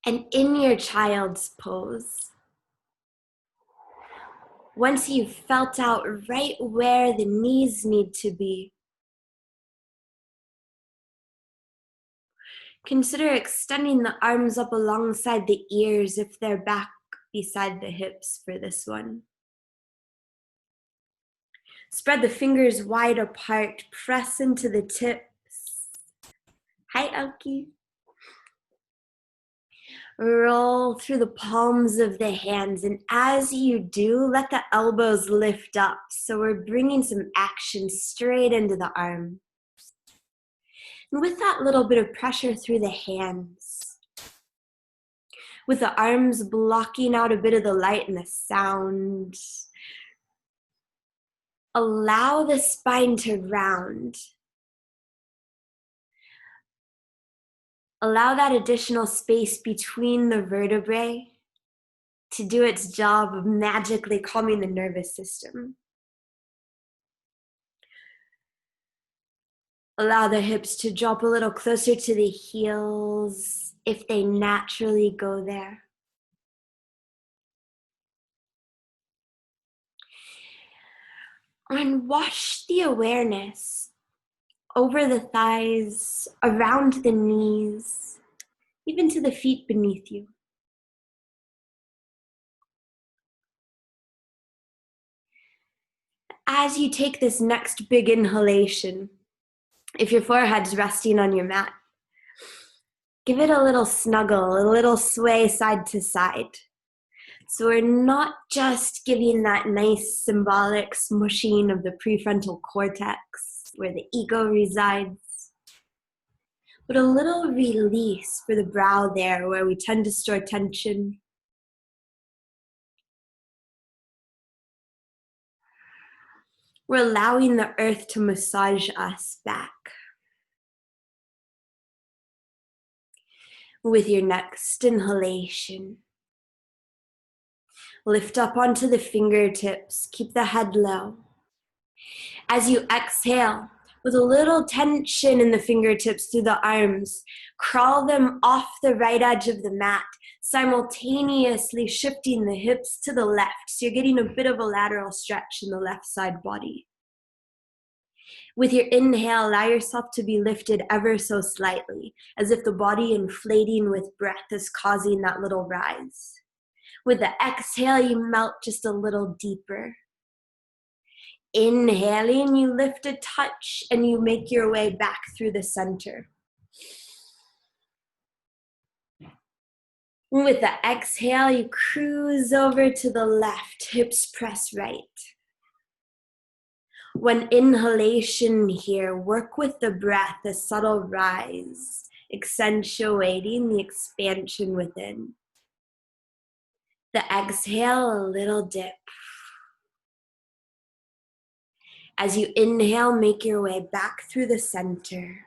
And in your child's pose, once you've felt out right where the knees need to be, consider extending the arms up alongside the ears if they're back beside the hips for this one. Spread the fingers wide apart, press into the tips. Hi, Elkie. Roll through the palms of the hands, and as you do, let the elbows lift up. So we're bringing some action straight into the arms. And with that little bit of pressure through the hands, with the arms blocking out a bit of the light and the sound, allow the spine to round. Allow that additional space between the vertebrae to do its job of magically calming the nervous system. Allow the hips to drop a little closer to the heels if they naturally go there. And wash the awareness over the thighs, around the knees, even to the feet beneath you. As you take this next big inhalation, if your forehead's resting on your mat, give it a little snuggle, a little sway side to side. So we're not just giving that nice symbolic smushing of the prefrontal cortex where the ego resides, but a little release for the brow there where we tend to store tension. We're allowing the earth to massage us back. With your next inhalation, lift up onto the fingertips, keep the head low. As you exhale, with a little tension in the fingertips through the arms, crawl them off the right edge of the mat, simultaneously shifting the hips to the left, so you're getting a bit of a lateral stretch in the left side body. With your inhale, allow yourself to be lifted ever so slightly, as if the body inflating with breath is causing that little rise. With the exhale, you melt just a little deeper. Inhaling, you lift a touch and you make your way back through the center. With the exhale, you cruise over to the left, hips press right. When inhalation here, work with the breath, a subtle rise, accentuating the expansion within. The exhale, a little dip. As you inhale, make your way back through the center.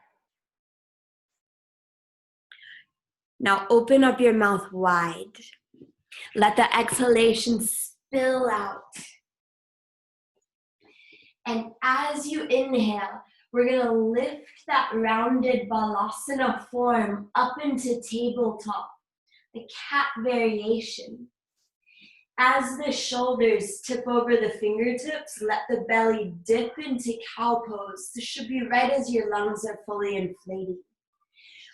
Now open up your mouth wide. Let the exhalation spill out. And as you inhale, we're going to lift that rounded balasana form up into tabletop, the cat variation. As the shoulders tip over the fingertips, let the belly dip into cow pose. This should be right as your lungs are fully inflated.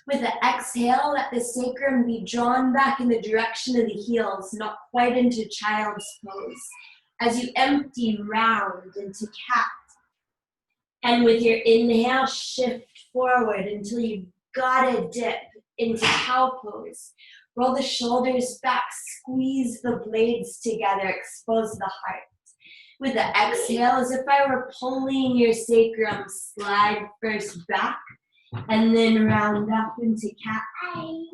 With the exhale, let the sacrum be drawn back in the direction of the heels, not quite into child's pose. As you empty round into cat. And with your inhale, shift forward until you've got a dip into cow pose. Roll the shoulders back, squeeze the blades together, expose the heart. With the exhale, as if I were pulling your sacrum, slide first back, and then round up into cat.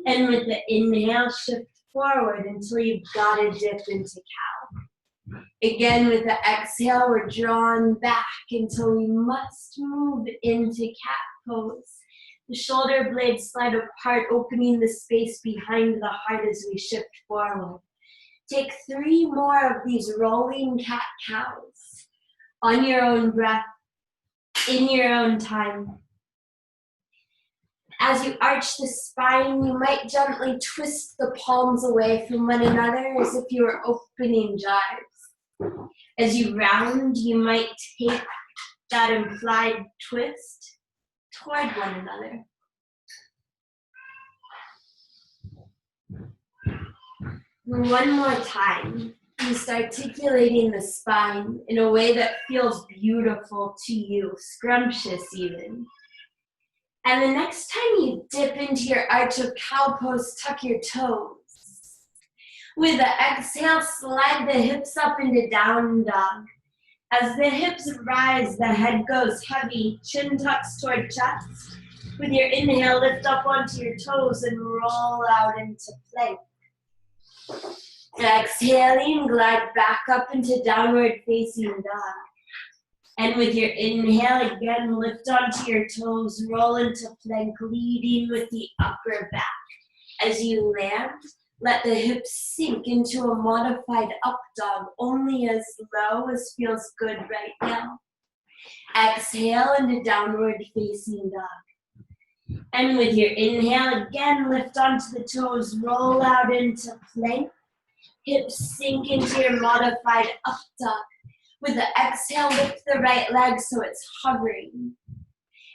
And with the inhale, shift forward until you've got a dip into cow. Again, with the exhale, we're drawn back until we must move into cat pose. The shoulder blades slide apart, opening the space behind the heart as we shift forward. Take 3 more of these rolling cat-cows on your own breath, in your own time. As you arch the spine, you might gently twist the palms away from one another as if you were opening jars. As you round, you might take that implied twist toward one another. One more time, just articulating the spine in a way that feels beautiful to you, scrumptious even. And the next time you dip into your arch of cow pose, tuck your toes. With the exhale, slide the hips up into down dog. As the hips rise, the head goes heavy, chin tucks toward chest. With your inhale, lift up onto your toes and roll out into plank. Exhaling, glide back up into downward facing dog. And with your inhale, again, lift onto your toes, roll into plank, leading with the upper back. As you land, let the hips sink into a modified up dog, only as low as feels good right now. Exhale into downward facing dog. And with your inhale, again, lift onto the toes, roll out into plank. Hips sink into your modified up dog. With the exhale, lift the right leg so it's hovering.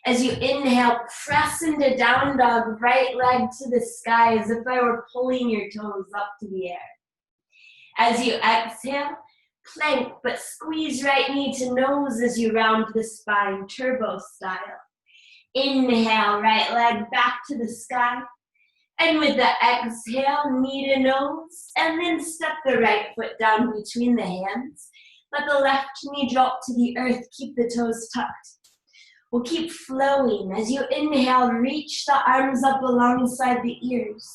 As you inhale, press into down dog, right leg to the sky as if I were pulling your toes up to the air. As you exhale, plank, but squeeze right knee to nose as you round the spine, turbo style. Inhale, right leg back to the sky. And with the exhale, knee to nose, and then step the right foot down between the hands. Let the left knee drop to the earth, keep the toes tucked. We'll keep flowing. As you inhale, reach the arms up alongside the ears.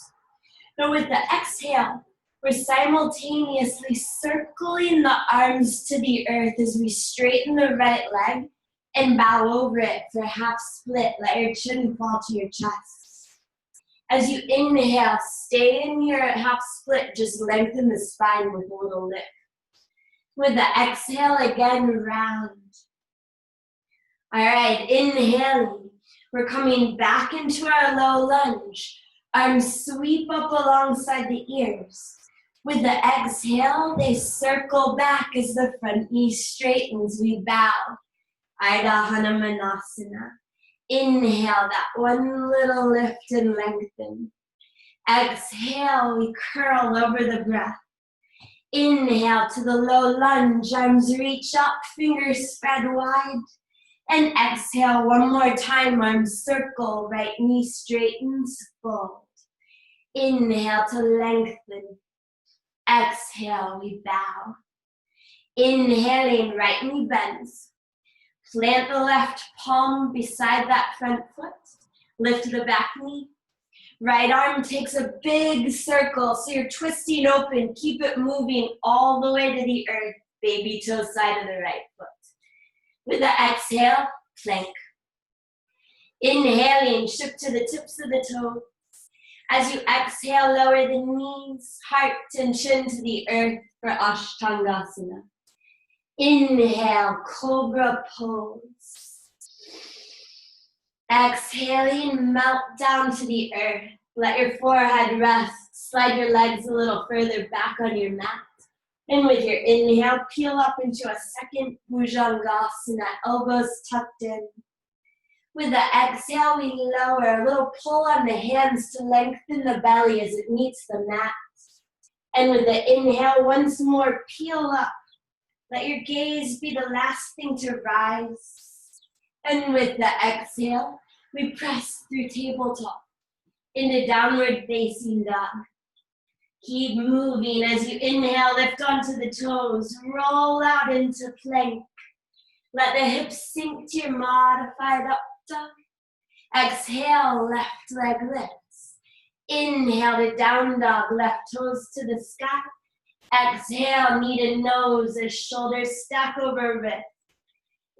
Now with the exhale, we're simultaneously circling the arms to the earth as we straighten the right leg and bow over it for half split. Let your chin fall to your chest. As you inhale, stay in your half split, just lengthen the spine with a little lift. With the exhale, again, round. All right, inhaling. We're coming back into our low lunge. Arms sweep up alongside the ears. With the exhale, they circle back as the front knee straightens. We bow. Ardha Hanumanasana. Inhale, that one little lift and lengthen. Exhale, we curl over the breath. Inhale to the low lunge, arms reach up, fingers spread wide. And exhale, one more time, arms circle, right knee straightens, fold. Inhale to lengthen. Exhale, we bow. Inhaling, right knee bends. Plant the left palm beside that front foot. Lift the back knee. Right arm takes a big circle, so you're twisting open. Keep it moving all the way to the earth. Baby toe side of the right foot. With the exhale, plank. Inhaling, shift to the tips of the toes. As you exhale, lower the knees, heart and chin to the earth for Ashtangasana. Inhale, cobra pose. Exhaling, melt down to the earth. Let your forehead rest. Slide your legs a little further back on your mat. And with your inhale, peel up into a second Bhujangasana, elbows tucked in. With the exhale, we lower, a little pull on the hands to lengthen the belly as it meets the mat. And with the inhale, once more, peel up. Let your gaze be the last thing to rise. And with the exhale, we press through tabletop into downward facing dog. Keep moving as you inhale, lift onto the toes, roll out into plank. Let the hips sink to your modified up dog. Exhale, left leg lifts. Inhale to down dog, left toes to the sky. Exhale, knee to nose as shoulders stack over wrist.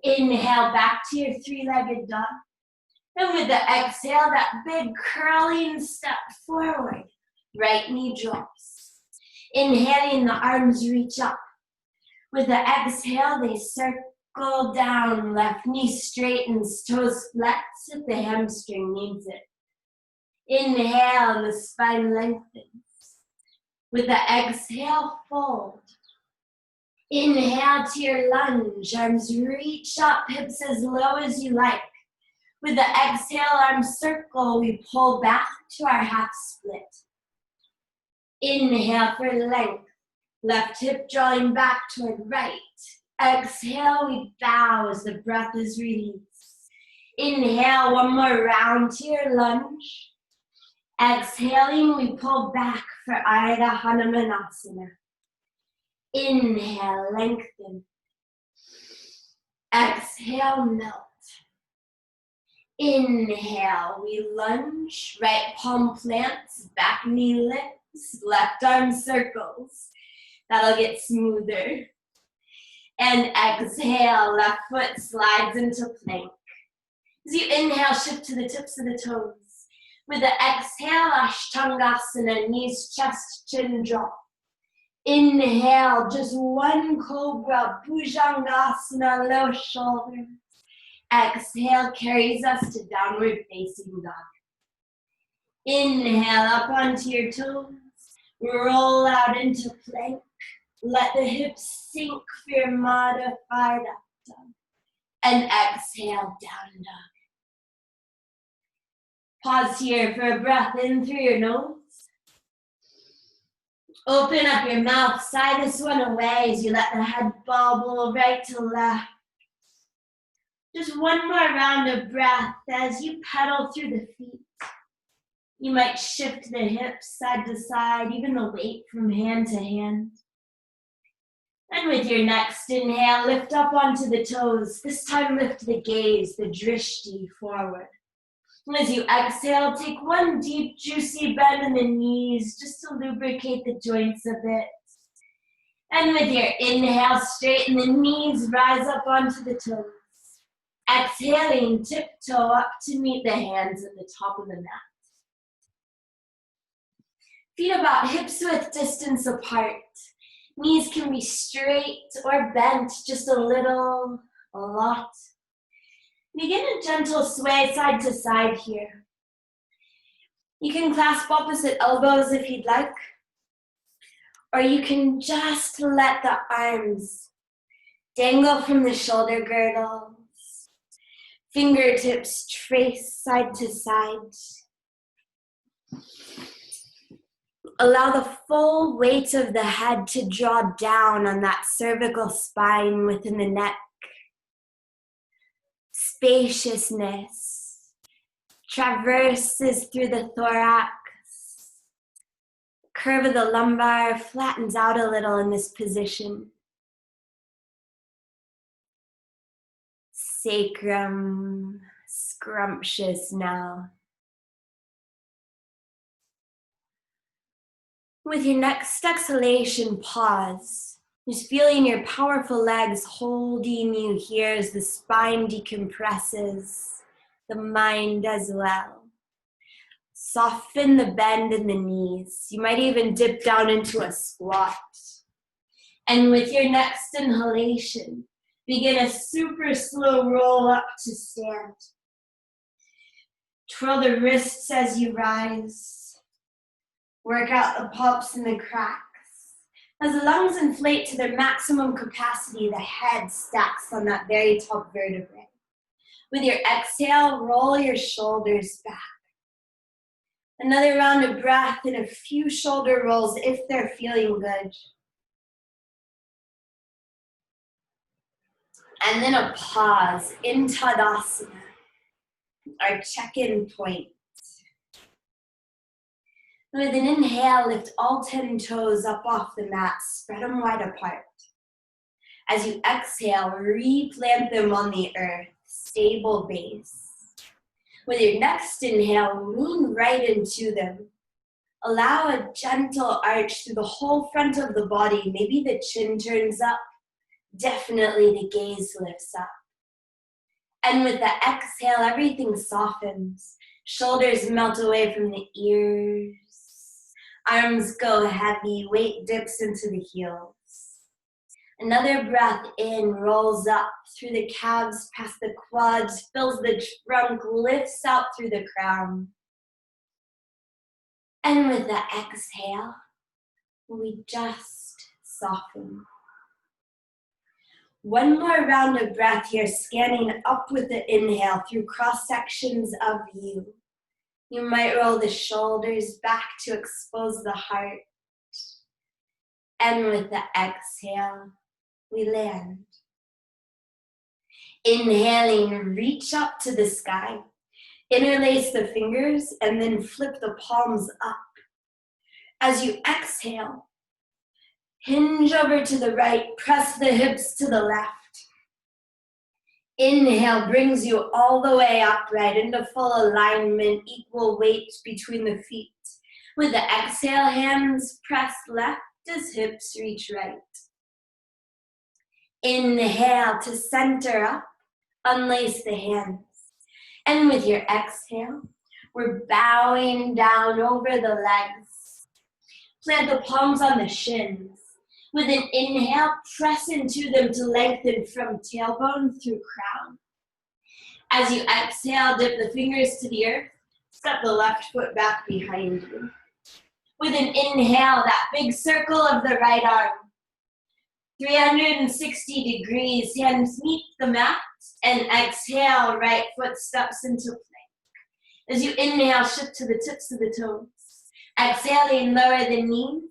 Inhale, back to your three-legged dog. And with the exhale, that big curling step forward. Right knee drops. Inhaling, the arms reach up. With the exhale, they circle down. Left knee straightens, toes flex if the hamstring needs it. Inhale and the spine lengthens. With the exhale, fold. Inhale to your lunge, arms reach up, hips as low as you like. With the exhale, arms circle, we pull back to our half split. Inhale for length, left hip drawing back toward right. Exhale, we bow as the breath is released. Inhale, one more round to your lunge. Exhaling, we pull back for Ardha Hanumanasana. Inhale, lengthen. Exhale, melt. Inhale, we lunge, right palm plants, back knee lifts, left arm circles. That'll get smoother. And exhale, left foot slides into plank. As you inhale, shift to the tips of the toes. With the exhale, Ashtangasana, knees, chest, chin, drop. Inhale, just one cobra, Bhujangasana, low shoulders. Exhale carries us to downward facing dog. Inhale up onto your toes, roll out into plank. Let the hips sink for your modified up dog. And exhale, down dog. Pause here for a breath in through your nose. Open up your mouth, sigh this one away as you let the head bobble right to left. Just one more round of breath as you pedal through the feet. You might shift the hips side to side, even the weight from hand to hand. And with your next inhale, lift up onto the toes. This time lift the gaze, the drishti, forward. And as you exhale, take one deep, juicy bend in the knees just to lubricate the joints a bit. And with your inhale, straighten the knees, rise up onto the toes. Exhaling, tiptoe up to meet the hands at the top of the mat. Feet about hips width distance apart. Knees can be straight or bent just a little, a lot. Begin a gentle sway side to side here. You can clasp opposite elbows if you'd like, or you can just let the arms dangle from the shoulder girdles. Fingertips trace side to side. Allow the full weight of the head to draw down on that cervical spine within the neck. Spaciousness traverses through the thorax. Curve of the lumbar flattens out a little in this position. Sacrum scrumptious now. With your next exhalation, pause. Just feeling your powerful legs holding you here as the spine decompresses, the mind as well. Soften the bend in the knees. You might even dip down into a squat. And with your next inhalation, begin a super slow roll up to stand. Twirl the wrists as you rise. Work out the pops and the cracks. As the lungs inflate to their maximum capacity, the head stacks on that very top vertebrae. With your exhale, roll your shoulders back. Another round of breath and a few shoulder rolls if they're feeling good. And then a pause in Tadasana, our check-in point. With an inhale, lift all 10 toes up off the mat, spread them wide apart. As you exhale, replant them on the earth, stable base. With your next inhale, lean right into them. Allow a gentle arch through the whole front of the body. Maybe the chin turns up. Definitely the gaze lifts up. And with the exhale, everything softens. Shoulders melt away from the ears. Arms go heavy, weight dips into the heels. Another breath in, rolls up through the calves, past the quads, fills the trunk, lifts out through the crown. And with the exhale, we just soften. One more round of breath here, scanning up with the inhale through cross sections of you. You might roll the shoulders back to expose the heart. And with the exhale, we land. Inhaling, reach up to the sky. Interlace the fingers and then flip the palms up. As you exhale, hinge over to the right, press the hips to the left. Inhale brings you all the way upright into full alignment, equal weight between the feet. With the exhale, hands press left as hips reach right. Inhale to center up, unlace the hands. And with your exhale, we're bowing down over the legs. Plant the palms on the shins. With an inhale, press into them to lengthen from tailbone through crown. As you exhale, dip the fingers to the earth. Step the left foot back behind you. With an inhale, that big circle of the right arm. 360 degrees, hands meet the mat, and exhale, right foot steps into plank. As you inhale, shift to the tips of the toes. Exhaling, lower the knees.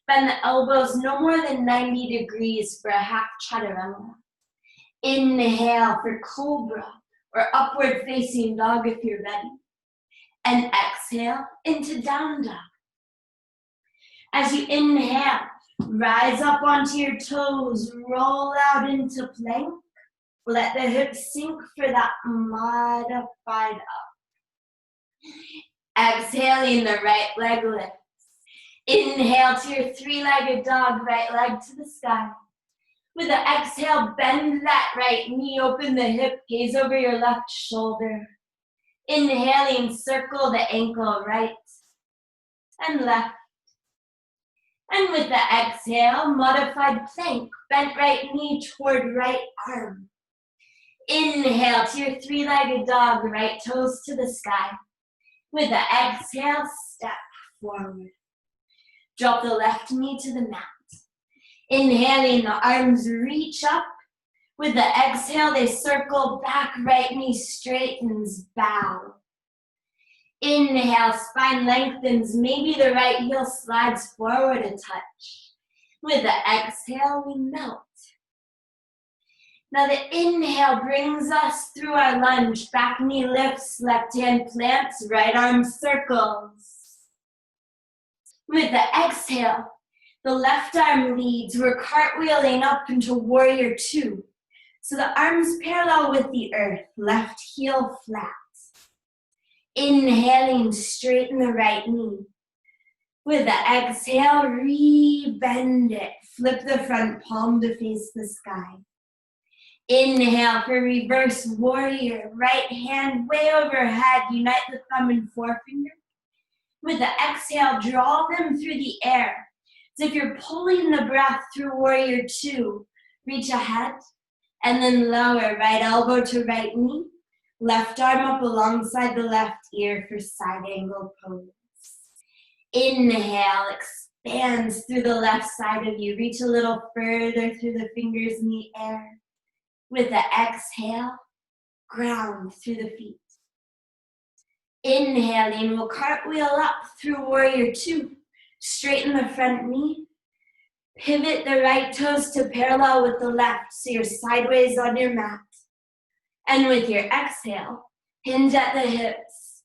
Bend the elbows no more than 90 degrees for a half chaturanga. Inhale for cobra or upward facing dog if you're ready. And exhale into down dog. As you inhale, rise up onto your toes, roll out into plank. Let the hips sink for that modified up. Exhaling, the right leg lifts. Inhale to your three-legged dog, right leg to the sky. With the exhale, bend that right knee, open the hip, gaze over your left shoulder. Inhaling, circle the ankle, right and left. And with the exhale, modified plank, bent right knee toward right arm. Inhale to your three-legged dog, right toes to the sky. With the exhale, step forward. Drop the left knee to the mat. Inhaling, the arms reach up. With the exhale, they circle back, right knee straightens, bow. Inhale, spine lengthens, maybe the right heel slides forward a touch. With the exhale, we melt. Now the inhale brings us through our lunge. Back knee lifts, left hand plants, right arm circles. With the exhale, the left arm leads. We're cartwheeling up into warrior two. So the arms parallel with the earth, left heel flat. Inhaling, straighten the right knee. With the exhale, re-bend it. Flip the front palm to face the sky. Inhale for reverse warrior. Right hand way overhead. Unite the thumb and forefinger. With the exhale, draw them through the air. As if you're pulling the breath through warrior two. Reach ahead and then lower. Right elbow to right knee. Left arm up alongside the left ear for side angle pose. Inhale, expands through the left side of you. Reach a little further through the fingers in the air. With the exhale, ground through the feet. Inhaling, we'll cartwheel up through warrior two. Straighten the front knee. Pivot the right toes to parallel with the left so you're sideways on your mat. And with your exhale, hinge at the hips.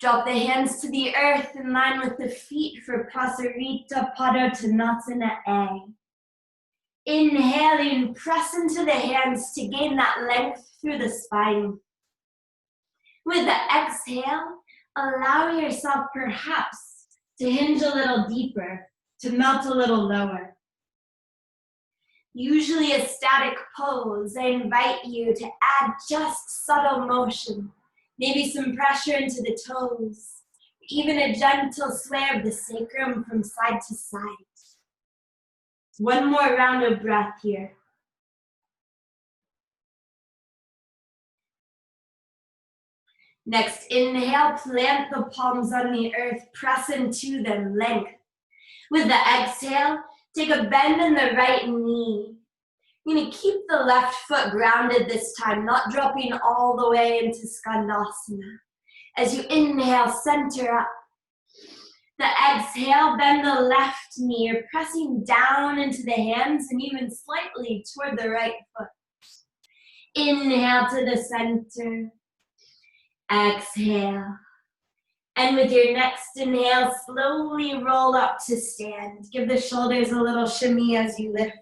Drop the hands to the earth in line with the feet for Prasarita Padottanasana A. Inhaling, press into the hands to gain that length through the spine. With the exhale, allow yourself perhaps to hinge a little deeper, to melt a little lower. Usually a static pose, I invite you to add just subtle motion, maybe some pressure into the toes, even a gentle sway of the sacrum from side to side. One more round of breath here. Next, inhale, plant the palms on the earth, press into them, length. With the exhale, take a bend in the right knee. You're gonna keep the left foot grounded this time, not dropping all the way into Skandasana. As you inhale, center up. The exhale, bend the left knee. You're pressing down into the hands and even slightly toward the right foot. Inhale to the center. Exhale. And with your next inhale, slowly roll up to stand. Give the shoulders a little shimmy as you lift.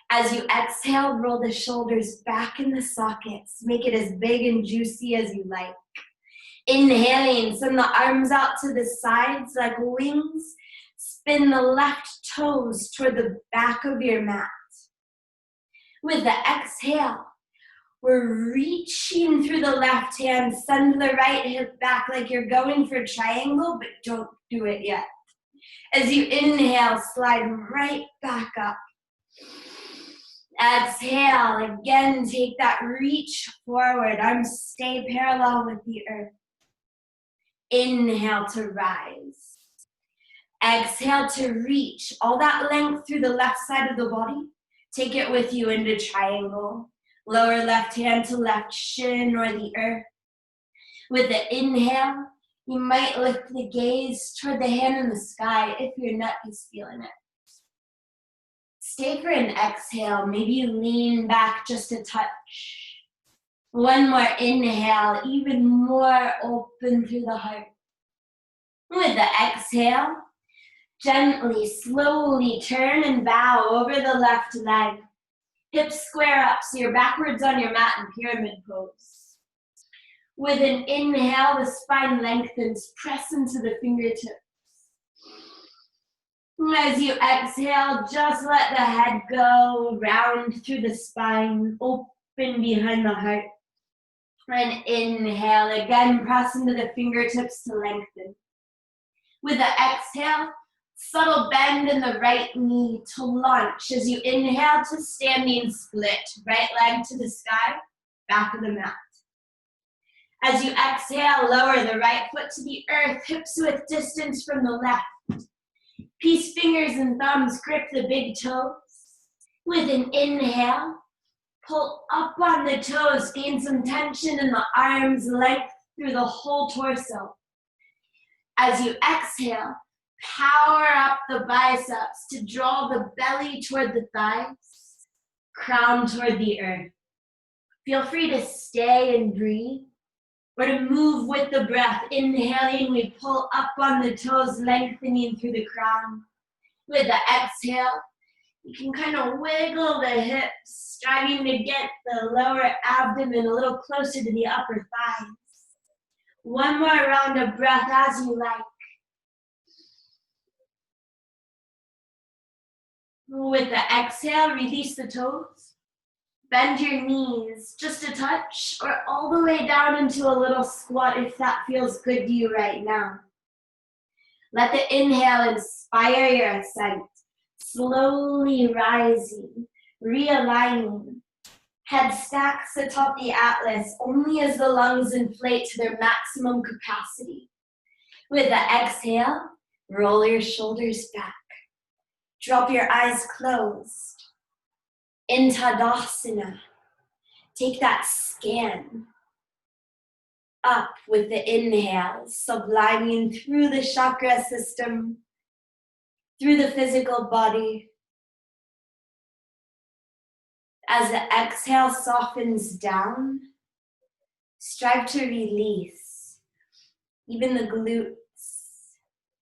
As you exhale, roll the shoulders back in the sockets. Make it as big and juicy as you like. Inhaling, send the arms out to the sides like wings. Spin the left toes toward the back of your mat. With the exhale, we're reaching through the left hand. Send the right hip back like you're going for triangle, but don't do it yet. As you inhale, slide right back up. Exhale, again, take that reach forward. Arms stay parallel with the earth. Inhale to rise. Exhale to reach. All that length through the left side of the body. Take it with you into triangle. Lower left hand to left shin or the earth. With the inhale, you might lift the gaze toward the hand in the sky if your neck is feeling it. Stay for an exhale. Maybe you lean back just a touch. One more inhale, even more open through the heart. With the exhale, gently, slowly turn and bow over the left leg. Hips square up so you're backwards on your mat in pyramid pose. With an inhale, the spine lengthens, press into the fingertips. As you exhale, just let the head go, round through the spine, open behind the heart. And inhale, again, press into the fingertips to lengthen. With the exhale, subtle bend in the right knee to launch as you inhale to standing split. Right leg to the sky, back of the mat. As you exhale, lower the right foot to the earth, hips width distance from the left. Peace fingers and thumbs grip the big toes. With an inhale, pull up on the toes, gain some tension in the arms, length through the whole torso. As you exhale, power up the biceps to draw the belly toward the thighs, crown toward the earth. Feel free to stay and breathe, or to move with the breath. Inhaling, we pull up on the toes, lengthening through the crown. With the exhale, you can kind of wiggle the hips, striving to get the lower abdomen a little closer to the upper thighs. One more round of breath as you like. With the exhale, release the toes. Bend your knees just a touch or all the way down into a little squat if that feels good to you right now. Let the inhale inspire your ascent. Slowly rising, realigning. Head stacks atop the atlas only as the lungs inflate to their maximum capacity. With the exhale, roll your shoulders back. Drop your eyes closed. In Tadasana, take that scan. Up with the inhale, subliming through the chakra system, through the physical body. As the exhale softens down, strive to release even the glutes,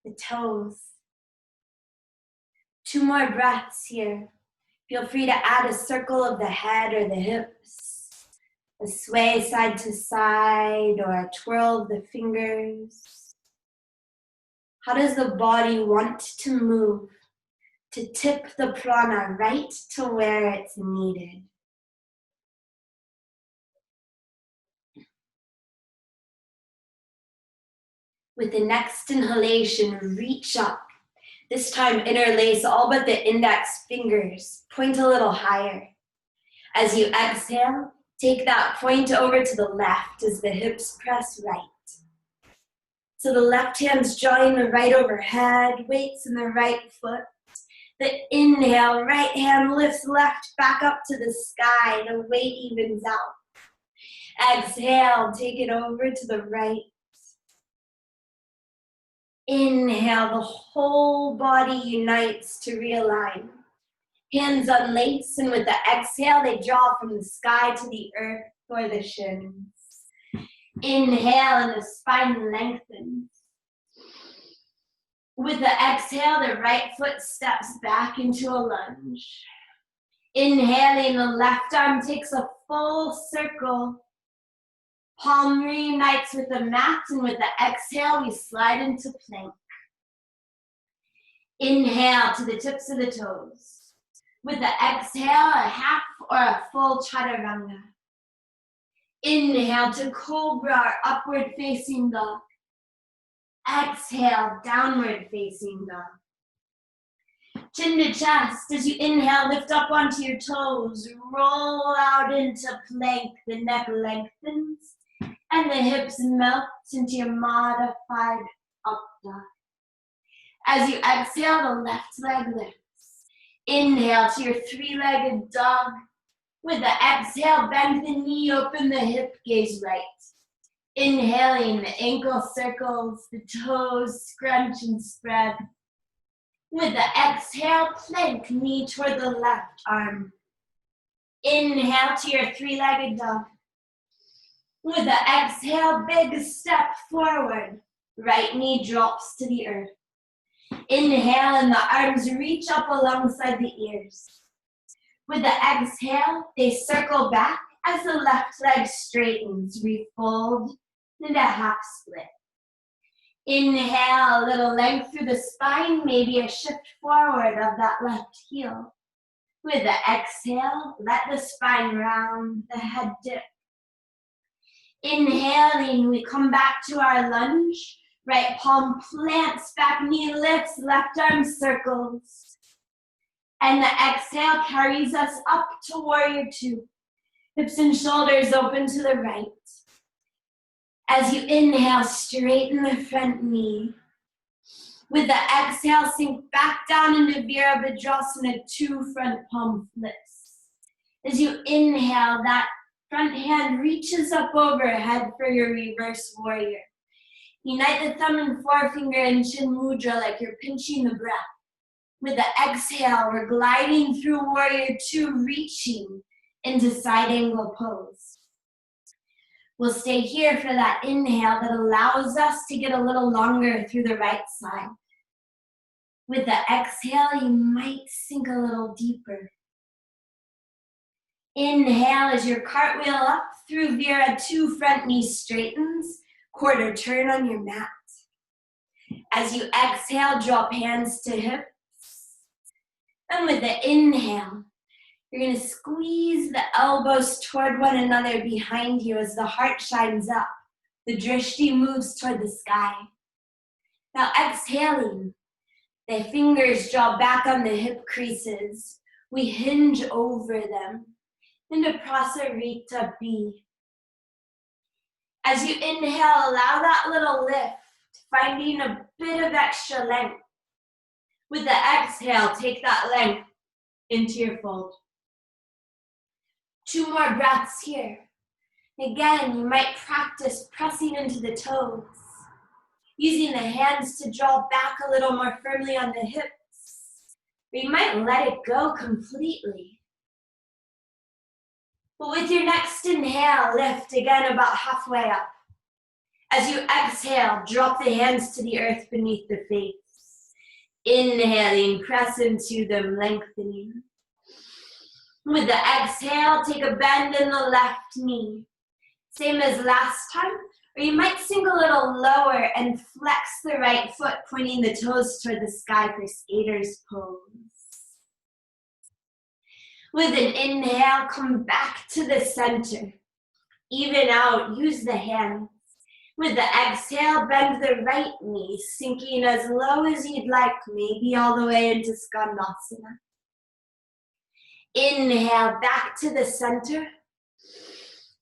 the toes. 2 more breaths here. Feel free to add a circle of the head or the hips, a sway side to side, or a twirl of the fingers. How does the body want to move to tip the prana right to where it's needed? With the next inhalation, reach up. This time, interlace all but the index fingers. Point a little higher. As you exhale, Take that point over to the left as the hips press right. So the left hand's drawing the right overhead, weights in the right foot. The inhale, right hand lifts left back up to the sky. The weight evens out. Exhale, take it over to the right. Inhale, the whole body unites to realign. Hands unlace, and with the exhale, they draw from the sky to the earth or the shins. Inhale, and the spine lengthens. With the exhale, the right foot steps back into a lunge. Inhaling, the left arm takes a full circle. Palm reunites with the mat, and with the exhale, we slide into plank. Inhale to the tips of the toes. With the exhale, a half or a full chaturanga. Inhale to cobra or upward facing dog. Exhale, downward facing dog. Chin to chest. As you inhale, lift up onto your toes. Roll out into plank. The neck lengthens and the hips melt into your modified up dog. As you exhale, the left leg lifts. Inhale to your three-legged dog. With the exhale, bend the knee, open the hip, gaze right. Inhaling, the ankle circles, the toes scrunch and spread. With the exhale, plank, knee toward the left arm. Inhale to your three-legged dog. With the exhale, big step forward. Right knee drops to the earth. Inhale, and the arms reach up alongside the ears. With the exhale, they circle back as the left leg straightens, refold into half split. Inhale, a little length through the spine, maybe a shift forward of that left heel. With the exhale, let the spine round, the head dip. Inhaling, we come back to our lunge. Right palm plants, back knee lifts, left arm circles. And the exhale carries us up to warrior two. Hips and shoulders open to the right. As you inhale, straighten the front knee. With the exhale, sink back down into Virabhadrasana, two front palm flips. As you inhale, that front hand reaches up overhead for your reverse warrior. Unite the thumb and forefinger in chin mudra like you're pinching the breath. With the exhale, we're gliding through warrior two, reaching into side angle pose. We'll stay here for that inhale that allows us to get a little longer through the right side. With the exhale, you might sink a little deeper. Inhale as your cartwheel up through Vira, two front knee straightens. Quarter turn on your mat. As you exhale, drop hands to hips. And with the inhale, you're going to squeeze the elbows toward one another behind you as the heart shines up. The drishti moves toward the sky. Now exhaling, the fingers draw back on the hip creases. We hinge over them into Prasarita B. As you inhale, allow that little lift, finding a bit of extra length. With the exhale, take that length into your fold. Two more breaths here. Again, you might practice pressing into the toes, using the hands to draw back a little more firmly on the hips. Or you might let it go completely. But with your next inhale, lift again about halfway up. As you exhale, drop the hands to the earth beneath the face. Inhaling, press into them, lengthening. With the exhale, take a bend in the left knee. Same as last time, or you might sink a little lower and flex the right foot, pointing the toes toward the sky for skater's pose. With an inhale, come back to the center. Even out, use the hands. With the exhale, bend the right knee, sinking as low as you'd like, maybe all the way into Skandasana. Inhale, back to the center.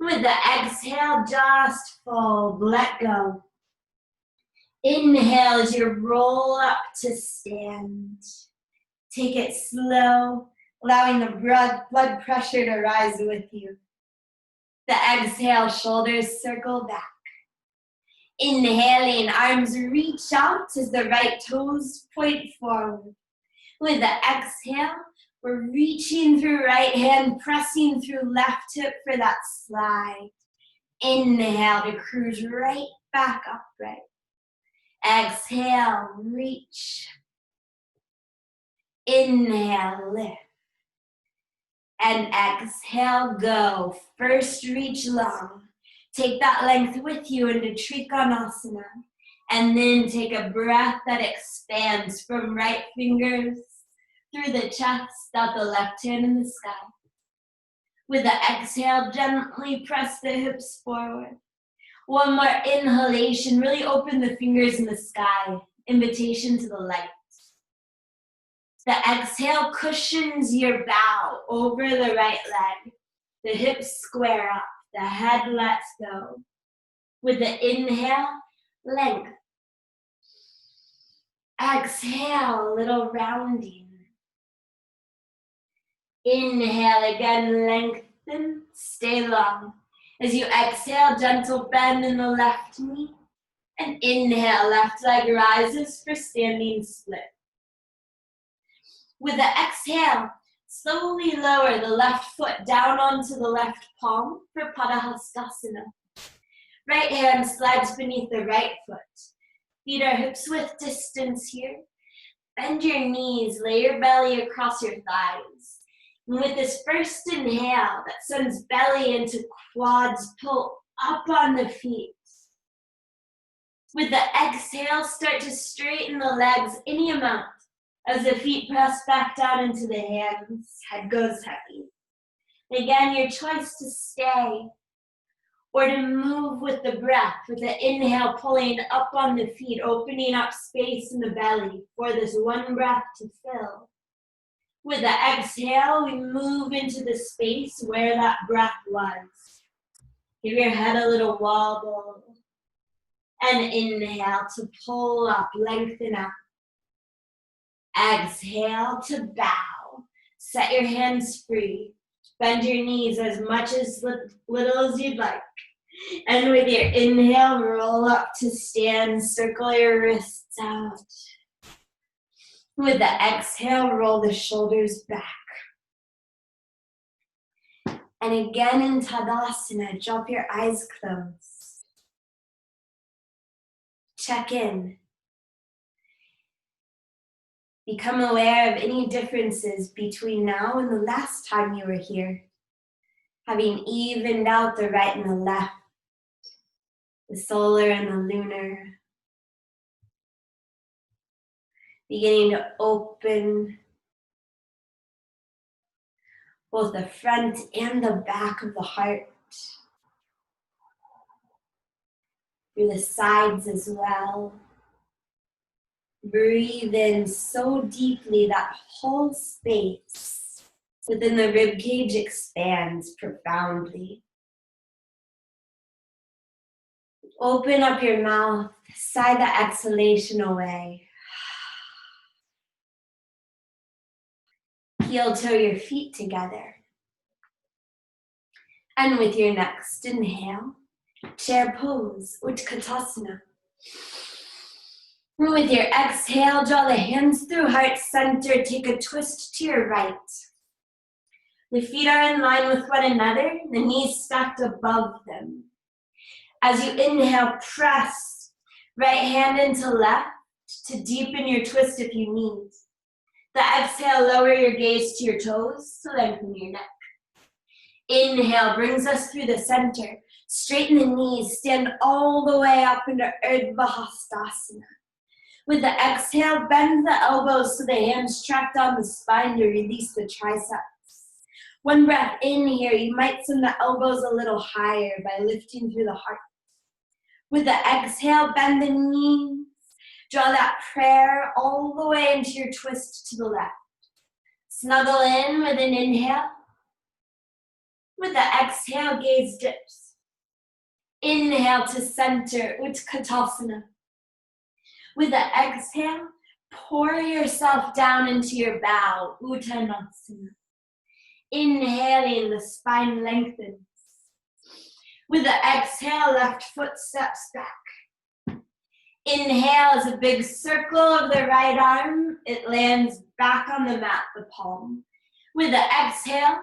With the exhale, just fold, let go. Inhale as you roll up to stand. Take it slow, allowing the blood pressure to rise with you. The exhale, shoulders circle back. Inhaling, arms reach out as the right toes point forward. With the exhale, we're reaching through right hand, pressing through left hip for that slide. Inhale to cruise right back upright. Exhale, reach. Inhale, lift. And exhale, go. First, reach long. Take that length with you into Trikonasana. And then take a breath that expands from right fingers through the chest, out the left hand in the sky. With the exhale, gently press the hips forward. One more inhalation, really open the fingers in the sky. Invitation to the light. The exhale cushions your bow over the right leg. The hips square up, the head lets go. With the inhale, length. Exhale, little rounding. Inhale again, lengthen, stay long. As you exhale, gentle bend in the left knee. And inhale, left leg rises for standing split. With the exhale, slowly lower the left foot down onto the left palm for Padahastasana. Right hand slides beneath the right foot. Feet are hips width distance here. Bend your knees, lay your belly across your thighs. And with this first inhale that sends belly into quads, pull up on the feet. With the exhale, start to straighten the legs any amount as the feet press back down into the hands, head goes heavy. Again, your choice to stay or to move with the breath, with the inhale pulling up on the feet, opening up space in the belly for this one breath to fill. With the exhale, we move into the space where that breath was. Give your head a little wobble. And inhale to pull up, lengthen up. Exhale to bow. Set your hands free. Bend your knees as much as little as you'd like. And with your inhale, roll up to stand. Circle your wrists out. With the exhale, roll the shoulders back. And again in Tadasana, drop your eyes closed. Check in. Become aware of any differences between now and the last time you were here. Having evened out the right and the left, the solar and the lunar. Beginning to open both the front and the back of the heart. Through the sides as well. Breathe in so deeply that whole space within the rib cage expands profoundly. Open up your mouth, sigh the exhalation away. Heel toe your feet together. And with your next inhale, chair pose, Utkatasana. With your exhale, draw the hands through heart center, take a twist to your right. The feet are in line with one another, the knees stacked above them. As you inhale, press right hand into left to deepen your twist if you need. The exhale, lower your gaze to your toes to lengthen your neck. Inhale brings us through the center. Straighten the knees, stand all the way up into Urdhva Hastasana. With the exhale, bend the elbows so the hands track down the spine to release the triceps. One breath in here, you might send the elbows a little higher by lifting through the heart. With the exhale, bend the knees. Draw that prayer all the way into your twist to the left. Snuggle in with an inhale. With the exhale, gaze dips. Inhale to center, Utkatasana. With the exhale, pour yourself down into your bow, Uttanasana. Inhaling, the spine lengthens. With the exhale, left foot steps back. Inhale is a big circle of the right arm. It lands back on the mat, the palm. With the exhale,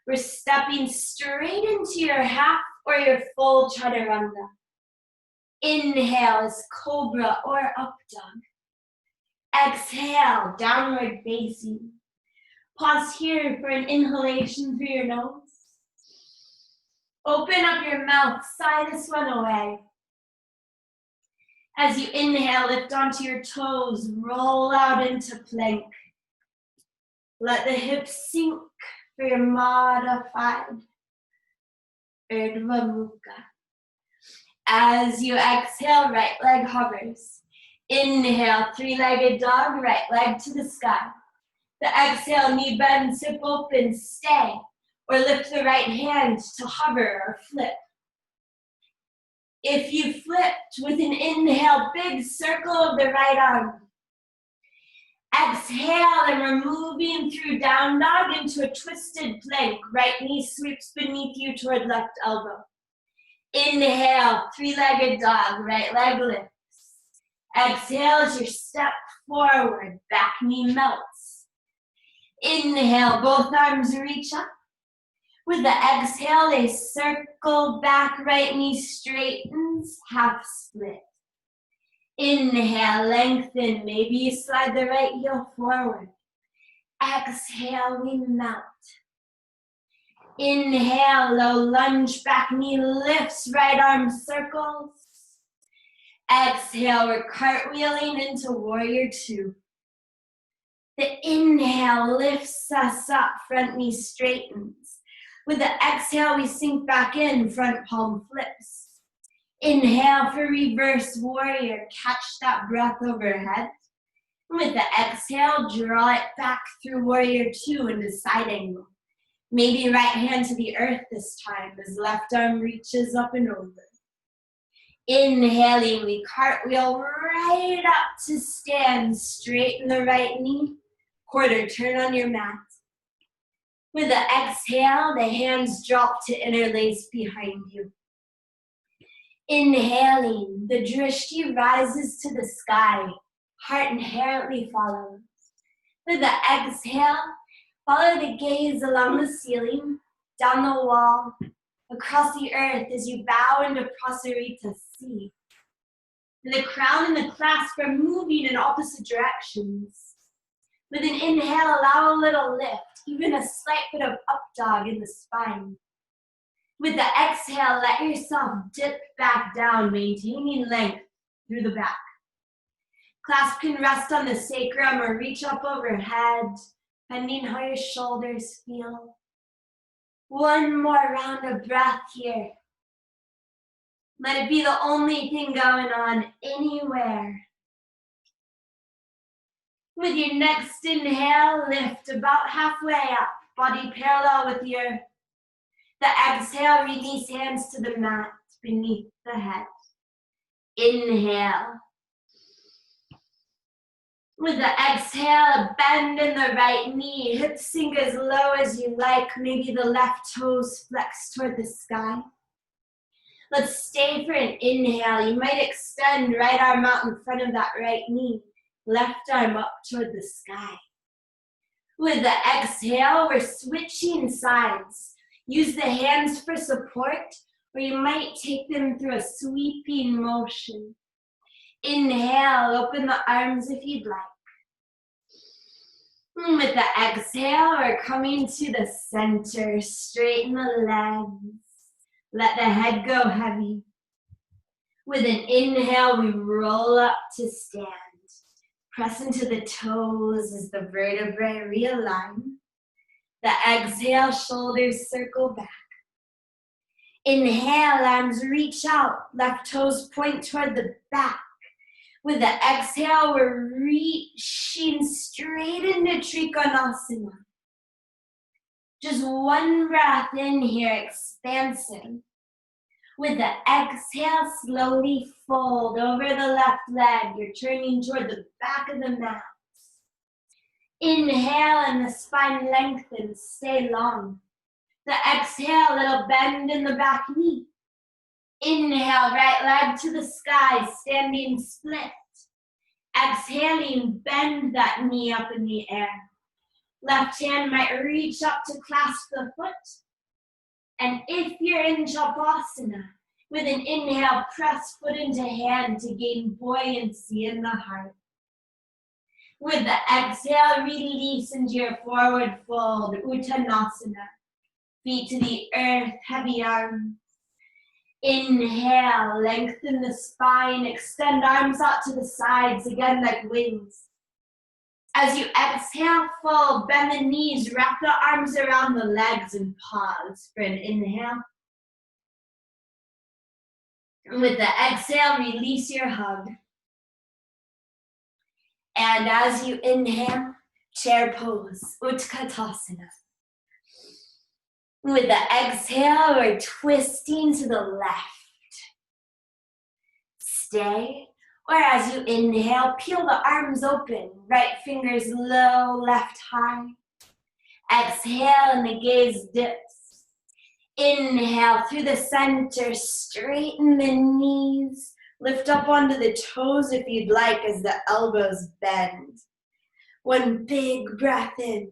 we're stepping straight into your half or your full chaturanga. Inhale is cobra or up dog. Exhale, downward facing. Pause here for an inhalation through your nose. Open up your mouth, sigh this one away. As you inhale, lift onto your toes, roll out into plank. Let the hips sink for your modified Urdhva Mukha. As you exhale, right leg hovers. Inhale, three-legged dog, right leg to the sky. The exhale, knee bends, hip open, stay. Or lift the right hand to hover or flip. If you flipped with an inhale, big circle of the right arm. Exhale, and we're moving through down dog into a twisted plank. Right knee sweeps beneath you toward left elbow. Inhale, three-legged dog, right leg lifts. Exhale as you step forward, back knee melts. Inhale, both arms reach up. With the exhale, they circle back, right knee straightens, half split. Inhale, lengthen, maybe you slide the right heel forward. Exhale, we melt. Inhale, low lunge, back knee lifts, right arm circles. Exhale, we're cartwheeling into warrior two. The inhale lifts us up, front knee straightens. With the exhale, we sink back in, front palm flips. Inhale for reverse warrior, catch that breath overhead. With the exhale, draw it back through warrior two into side angle. Maybe right hand to the earth this time as left arm reaches up and over. Inhaling, we cartwheel right up to stand, straighten the right knee, quarter turn on your mat. With the exhale, the hands drop to interlace behind you. Inhaling, the drishti rises to the sky, heart inherently follows. With the exhale, follow the gaze along the ceiling, down the wall, across the earth as you bow into Prasarita C. The crown and the clasp are moving in opposite directions. With an inhale, allow a little lift, even a slight bit of up dog in the spine. With the exhale, let yourself dip back down, maintaining length through the back. Clasp can rest on the sacrum or reach up overhead, depending how your shoulders feel. One more round of breath here. Let it be the only thing going on anywhere. With your next inhale, lift about halfway up, body parallel with the earth. The exhale, release hands to the mat beneath the head. Inhale. With the exhale, bend in the right knee, hips sink as low as you like, maybe the left toes flex toward the sky. Let's stay for an inhale. You might extend right arm out in front of that right knee, left arm up toward the sky. With the exhale, we're switching sides. Use the hands for support, or you might take them through a sweeping motion. Inhale, open the arms if you'd like. With the exhale, we're coming to the center. Straighten the legs. Let the head go heavy. With an inhale, we roll up to stand. Press into the toes as the vertebrae realign. The exhale, shoulders circle back. Inhale, arms reach out. Left toes point toward the back. With the exhale, we're reaching straight into Trikonasana. Just one breath in here, expansive. With the exhale, slowly fold over the left leg. You're turning toward the back of the mat. Inhale and the spine lengthens, stay long. The exhale, little bend in the back knee. Inhale, right leg to the sky, standing split. Exhaling, bend that knee up in the air. Left hand might reach up to clasp the foot. And if you're in Shavasana, with an inhale, press foot into hand to gain buoyancy in the heart. With the exhale, release into your forward fold, Uttanasana. Feet to the earth, heavy arms. Inhale, lengthen the spine, extend arms out to the sides, again like wings. As you exhale, fold, bend the knees, wrap the arms around the legs and pause for an inhale. And with the exhale, release your hug. And as you inhale, chair pose, Utkatasana. With the exhale, we're twisting to the left. Stay. Or as you inhale, peel the arms open, right fingers low, left high. Exhale and the gaze dips. Inhale through the center, straighten the knees. Lift up onto the toes if you'd like as the elbows bend. One big breath in.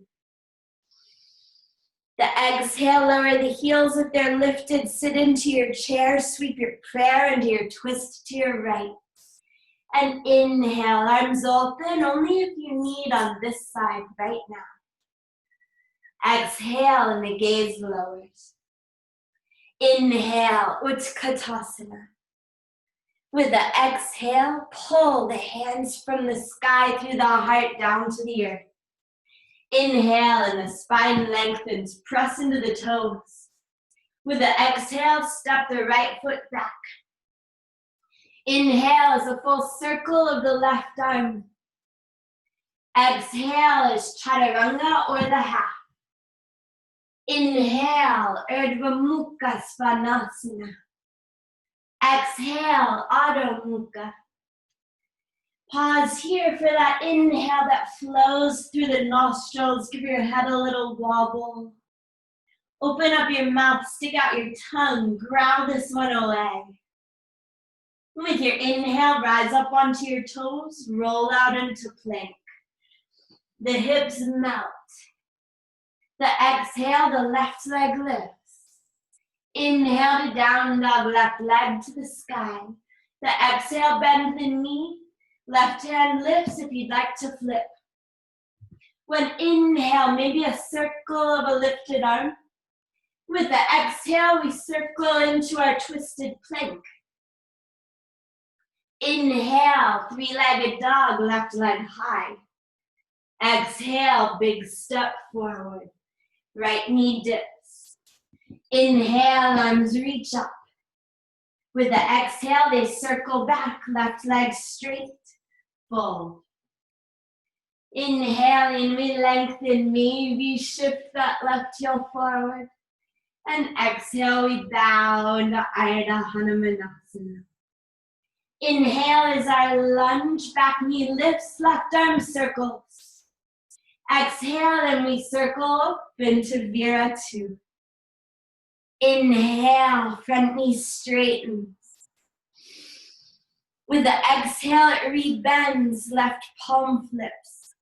The exhale, lower the heels if they're lifted, sit into your chair, sweep your prayer into your twist to your right. And inhale, arms open, only if you need on this side right now. Exhale and the gaze lowers. Inhale, Utkatasana. With the exhale, pull the hands from the sky through the heart down to the earth. Inhale and the spine lengthens, press into the toes. With the exhale, step the right foot back. Inhale is a full circle of the left arm. Exhale is Chaturanga or the half. Inhale, Urdhva Mukha Svanasana. Exhale, Adho Mukha. Pause here for that inhale that flows through the nostrils. Give your head a little wobble. Open up your mouth, stick out your tongue, growl this one away. With your inhale, rise up onto your toes, roll out into plank. The hips melt. The exhale, the left leg lifts. Inhale to down dog, left leg to the sky. The exhale, bend the knee. Left hand lifts if you'd like to flip. When inhale, maybe a circle of a lifted arm. With the exhale, we circle into our twisted plank. Inhale, three-legged dog, left leg high. Exhale, big step forward. Right knee dips. Inhale, arms reach up. With the exhale, they circle back, left leg straight, fold. Inhaling, we lengthen, maybe shift that left heel forward. And exhale, we bow into Ardha Hanumanasana. Inhale is our lunge, back knee lifts, left arm circles. Exhale and we circle up into Viratu. Inhale, front knee straightens. With the exhale, it rebends, left palm flips.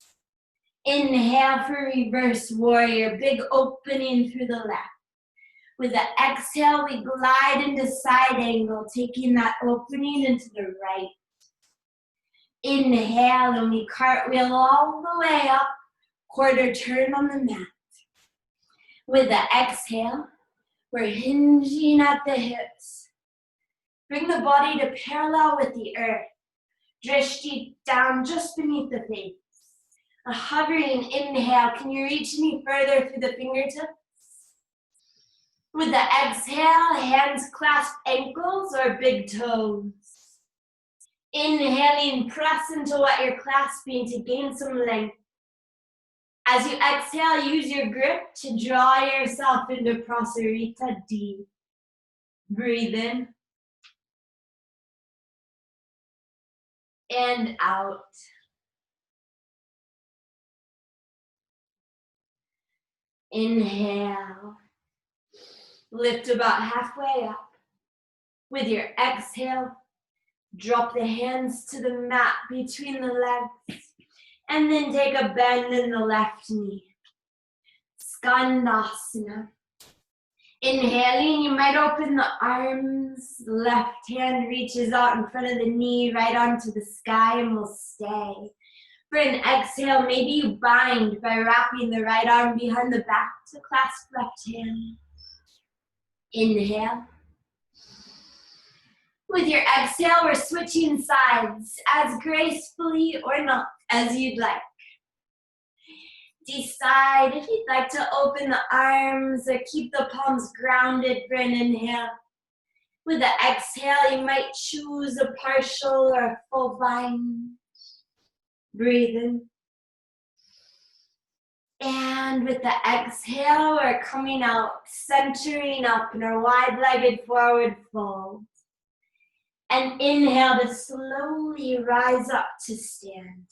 Inhale for reverse warrior, big opening through the left. With the exhale, we glide into side angle, taking that opening into the right. Inhale, and we cartwheel all the way up, quarter turn on the mat. With the exhale, we're hinging at the hips. Bring the body to parallel with the earth. Drishti down just beneath the face. A hovering inhale, can you reach any further through the fingertips? With the exhale, hands clasp ankles or big toes. Inhaling, press into what you're clasping to gain some length. As you exhale, use your grip to draw yourself into Prasarita deep. Breathe in and out. Inhale. Lift about halfway up. With your exhale, drop the hands to the mat between the legs. And then take a bend in the left knee. Skandasana. Inhaling, you might open the arms. Left hand reaches out in front of the knee, right onto the sky, and we'll stay. For an exhale, maybe you bind by wrapping the right arm behind the back to clasp left hand. Inhale. With your exhale, we're switching sides as gracefully or not as you'd like. Decide if you'd like to open the arms or keep the palms grounded for an inhale. With the exhale, you might choose a partial or a full bind. Breathe in. And with the exhale, we're coming out, centering up in our wide-legged forward fold. And inhale to slowly rise up to stand.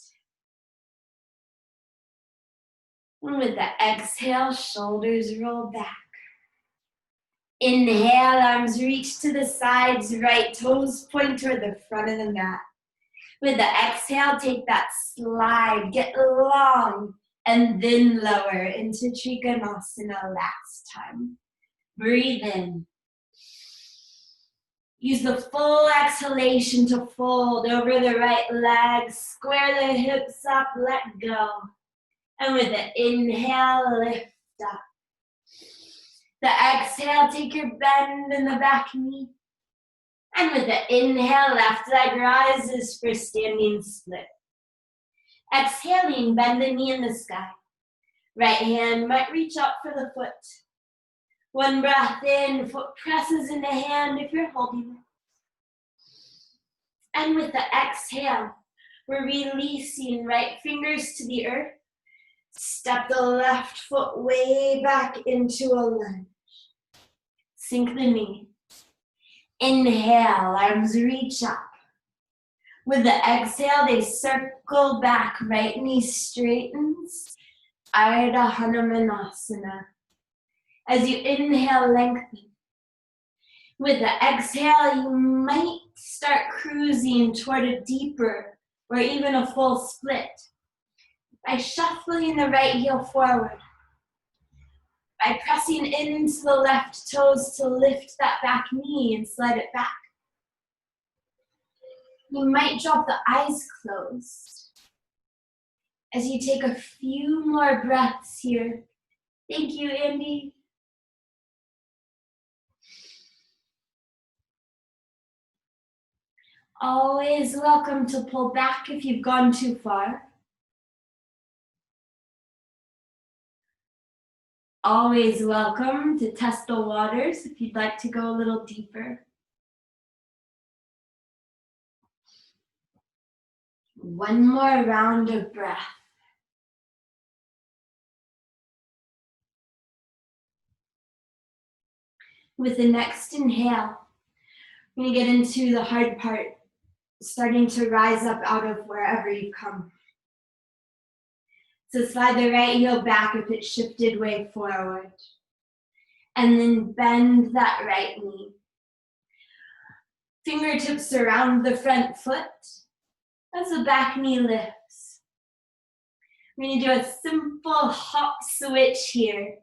And with the exhale, shoulders roll back. Inhale, arms reach to the sides, right toes point toward the front of the mat. With the exhale, take that slide, get long, and then lower into Trikonasana last time. Breathe in. Use the full exhalation to fold over the right leg, square the hips up, let go. And with the inhale, lift up. The exhale, take your bend in the back knee. And with the inhale, left leg rises for standing split. Exhaling, bend the knee in the sky. Right hand might reach up for the foot. One breath in, foot presses into hand if you're holding it. And with the exhale, we're releasing right fingers to the earth. Step the left foot way back into a lunge. Sink the knee. Inhale, arms reach up. With the exhale, they circle back, right knee straightens. Ardha Hanumanasana. As you inhale, lengthen. With the exhale, you might start cruising toward a deeper or even a full split by shuffling the right heel forward, by pressing into the left toes to lift that back knee and slide it back. You might drop the eyes closed as you take a few more breaths here. Thank you, Andy. Always welcome to pull back if you've gone too far. Always welcome to test the waters if you'd like to go a little deeper. One more round of breath. With the next inhale, we're going to get into the hard part, starting to rise up out of wherever you come. So slide the right heel back if it's shifted way forward. And then bend that right knee. Fingertips around the front foot as the back knee lifts. We're going to do a simple hop switch here.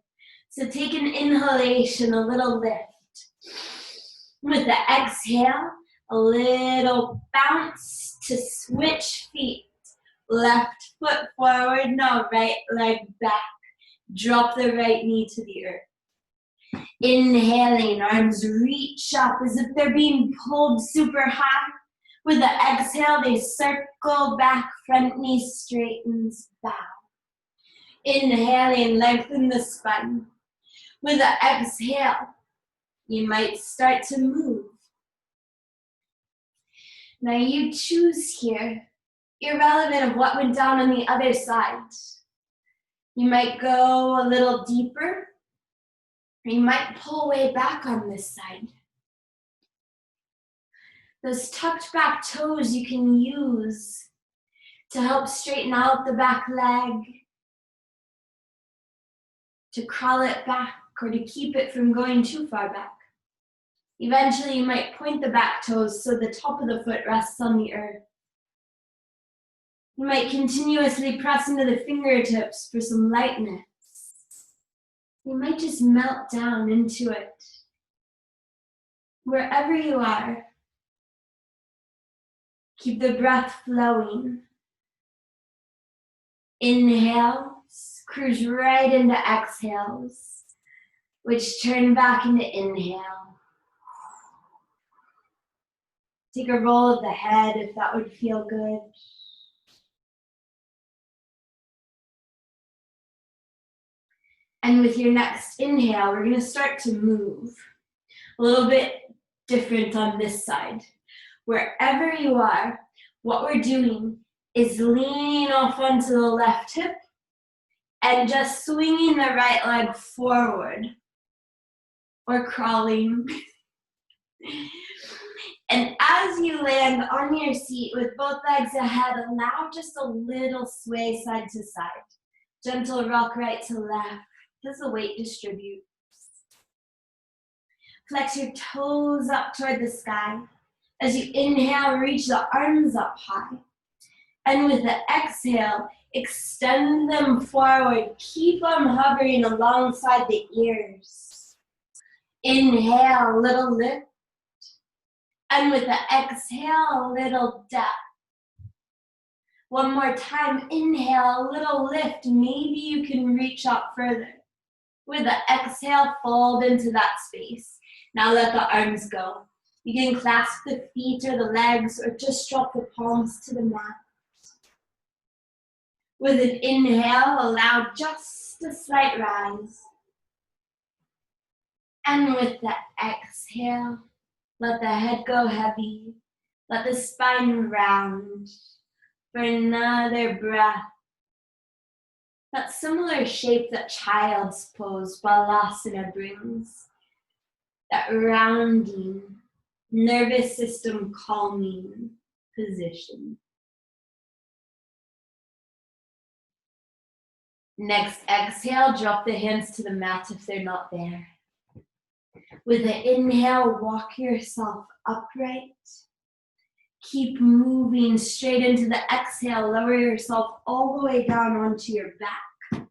So take an inhalation, a little lift. With the exhale, a little bounce to switch feet. Left foot forward, now right leg back. Drop the right knee to the earth. Inhaling, arms reach up as if they're being pulled super high. With the exhale, they circle back, front knee straightens, bow. Inhaling, lengthen the spine. With the exhale, you might start to move. Now you choose here, irrelevant of what went down on the other side. You might go a little deeper, or you might pull way back on this side. Those tucked back toes you can use to help straighten out the back leg, to crawl it back, or to keep it from going too far back. Eventually, you might point the back toes so the top of the foot rests on the earth. You might continuously press into the fingertips for some lightness. You might just melt down into it. Wherever you are, keep the breath flowing. Inhales, cruise right into exhales, which turn back into inhale. Take a roll of the head if that would feel good. And with your next inhale, we're going to start to move. A little bit different on this side. Wherever you are, what we're doing is leaning off onto the left hip and just swinging the right leg forward or crawling. And as you land on your seat with both legs ahead, allow just a little sway side to side. Gentle rock right to left as the weight distributes. Flex your toes up toward the sky. As you inhale, reach the arms up high. And with the exhale, extend them forward. Keep them hovering alongside the ears. Inhale, little lift. And with the exhale, a little depth. One more time, inhale, a little lift. Maybe you can reach up further. With the exhale, fold into that space. Now let the arms go. You can clasp the feet or the legs or just drop the palms to the mat. With an inhale, allow just a slight rise. And with the exhale, let the head go heavy. Let the spine round. For another breath. That similar shape that child's pose, Balasana, brings. That rounding, nervous system calming position. Next exhale, drop the hands to the mat if they're not there. With the inhale, walk yourself upright. Keep moving straight into the exhale. Lower yourself all the way down onto your back.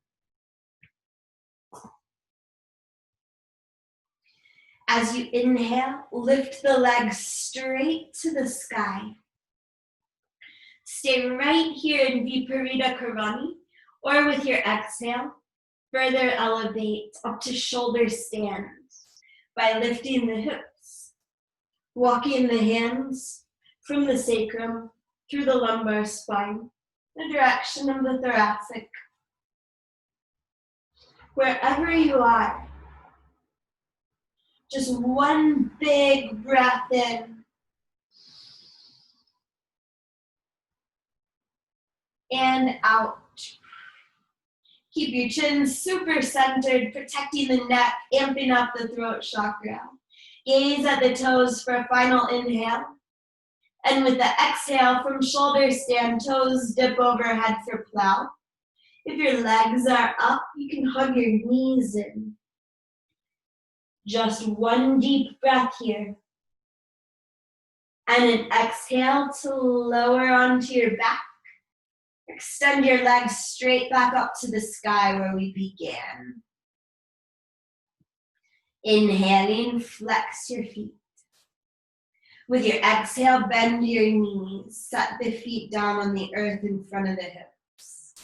As you inhale, lift the legs straight to the sky. Stay right here in Viparita Karani, or with your exhale, further elevate up to shoulder stand by lifting the hips, walking the hands from the sacrum through the lumbar spine, the direction of the thoracic. Wherever you are, just one big breath in. And out. Keep your chin super centered, protecting the neck, amping up the throat chakra. Gaze at the toes for a final inhale. And with the exhale, from shoulder stand, toes dip overhead for plow. If your legs are up, you can hug your knees in. Just one deep breath here. And an exhale to lower onto your back. Extend your legs straight back up to the sky where we began. Inhaling, flex your feet. With your exhale, bend your knees. Set the feet down on the earth in front of the hips.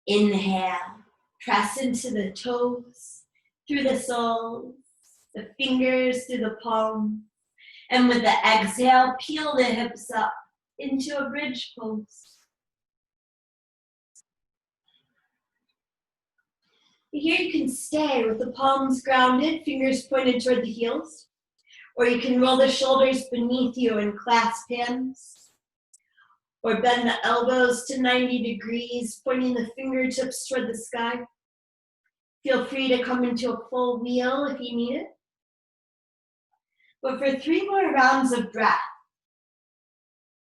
Inhale, press into the toes, through the soles, the fingers through the palms. And with the exhale, peel the hips up into a bridge pose. Here you can stay with the palms grounded, fingers pointed toward the heels. Or you can roll the shoulders beneath you and clasp hands. Or bend the elbows to 90 degrees, pointing the fingertips toward the sky. Feel free to come into a full wheel if you need it. But for 3 more rounds of breath,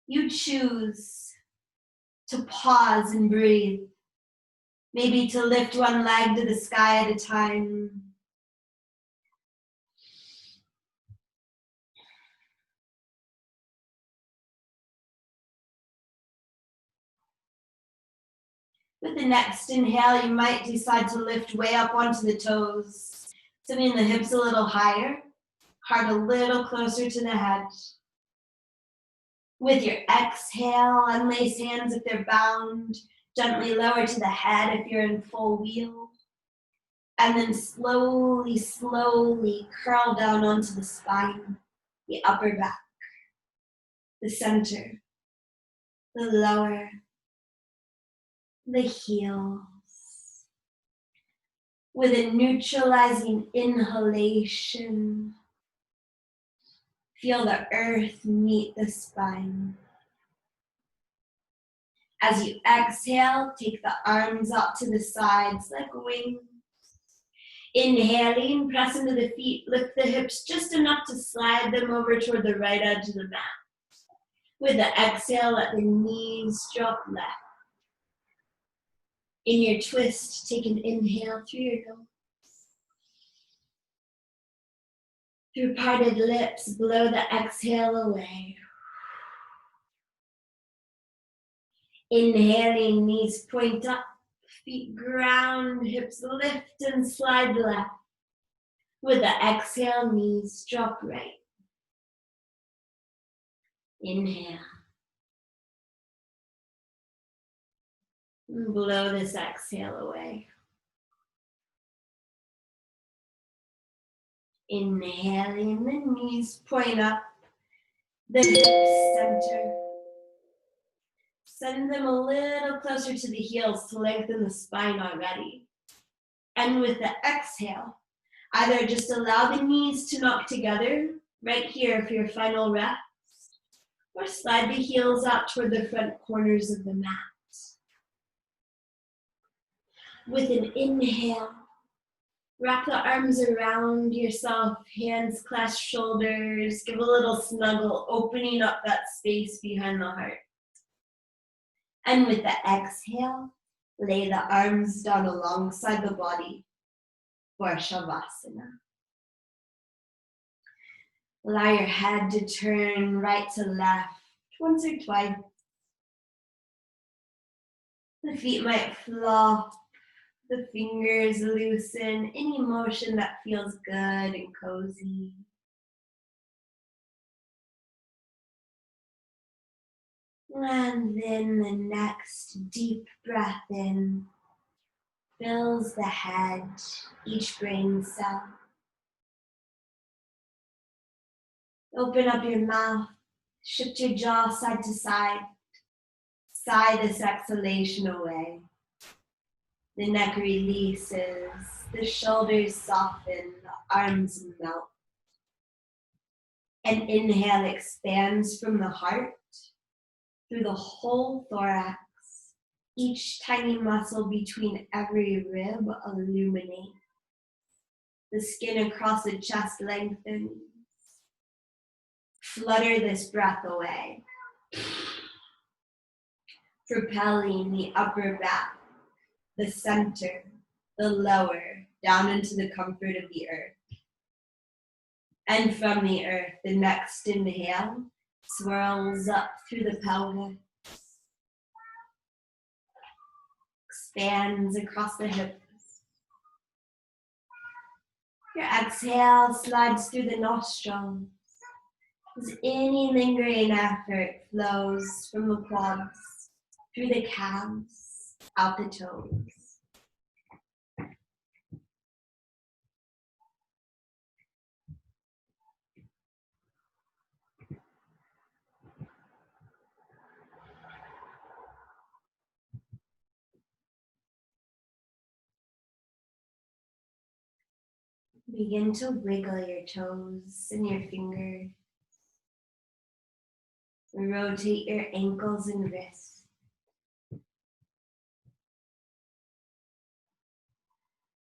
you choose to pause and breathe. Maybe to lift one leg to the sky at a time. With the next inhale, you might decide to lift way up onto the toes, sending the hips a little higher, heart a little closer to the head. With your exhale, unlace hands if they're bound, gently lower to the head if you're in full wheel. And then slowly, slowly curl down onto the spine, the upper back, the center, the lower, the heels. With a neutralizing inhalation, feel the earth meet the spine. As you exhale, take the arms up to the sides like wings. Inhaling, press into the feet, lift the hips just enough to slide them over toward the right edge of the mat. With the exhale, let the knees drop left. In your twist, take an inhale through your nose. Through parted lips, blow the exhale away. Inhaling, knees point up, feet ground, hips lift and slide left. With the exhale, knees drop right. Inhale. And blow this exhale away. Inhaling, the knees point up, the hips center. Send them a little closer to the heels to lengthen the spine already. And with the exhale, either just allow the knees to knock together right here for your final rest, or slide the heels out toward the front corners of the mat. With an inhale, wrap the arms around yourself, hands clasp shoulders, give a little snuggle, opening up that space behind the heart. And with the exhale, lay the arms down alongside the body for Shavasana. Allow your head to turn right to left once or twice. The feet might flop, the fingers loosen, any motion that feels good and cozy. And then the next deep breath in fills the head, each brain cell. Open up your mouth, shift your jaw side to side. Sigh this exhalation away. The neck releases, the shoulders soften, the arms melt. And inhale expands from the heart through the whole thorax. Each tiny muscle between every rib illuminates. The skin across the chest lengthens. Flutter this breath away, propelling the upper back, the center, the lower, down into the comfort of the earth. And from the earth, the next inhale swirls up through the pelvis, expands across the hips. Your exhale slides through the nostrils as any lingering effort flows from the quads, through the calves, out the toes. Begin to wiggle your toes and your fingers. Rotate your ankles and wrists.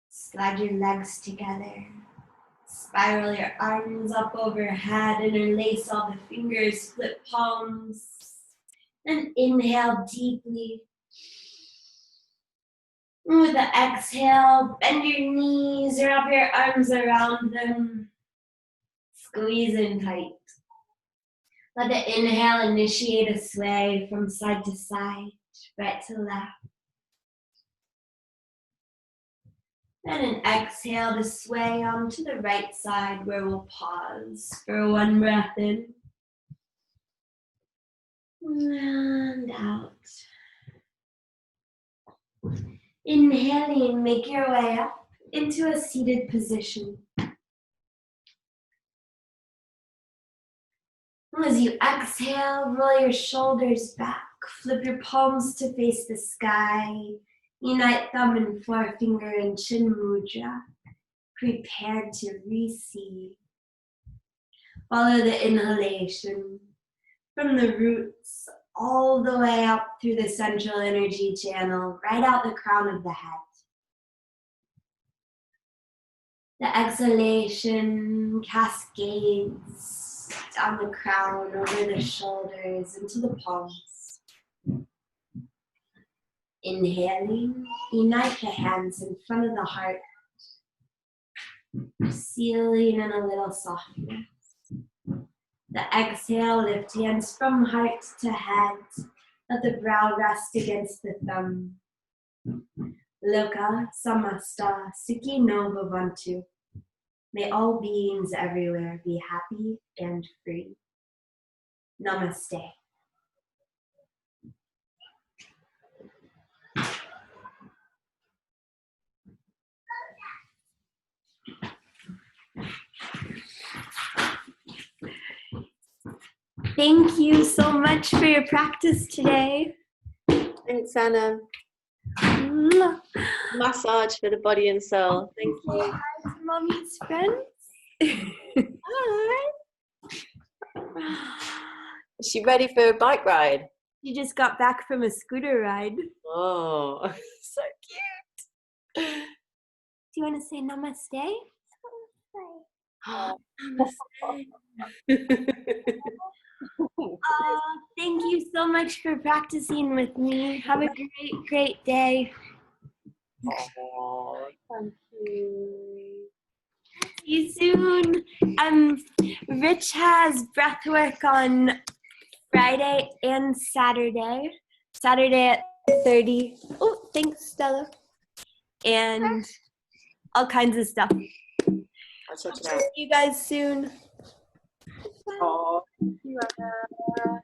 Slide your legs together. Spiral your arms up overhead, interlace all the fingers, split palms. And inhale deeply. And with the exhale, bend your knees, wrap your arms around them. Squeeze in tight. Let the inhale initiate a sway from side to side, right to left. Then an exhale to sway onto the right side where we'll pause for one breath in. And out. Inhaling, make your way up into a seated position. As you exhale, roll your shoulders back, flip your palms to face the sky, unite thumb and forefinger in chin mudra, prepared to receive. Follow the inhalation from the roots all the way up through the central energy channel, right out the crown of the head. The exhalation cascades down the crown, over the shoulders, into the palms. Inhaling, unite the hands in front of the heart, sealing in a little softness. The exhale, lift hands from heart to head. Let the brow rest against the thumb. Loka samasta sukhi no bhavantu. May all beings everywhere be happy and free. Namaste. Thank you so much for your practice today. Thanks, Anna. Massage for the body and soul. Thank you. Hi to Mommy's friends. Hi. Is she ready for a bike ride? She just got back from a scooter ride. Oh, so cute. Do you want to say namaste? Thank you so much for practicing with me. Have a great, great day. Oh, thank you. See you soon. Rich has breath work on Friday and Saturday. Saturday at 30. Oh, thanks, Stella. And all kinds of stuff. I'll check it out. See you guys soon. Oh, thank you, Anna.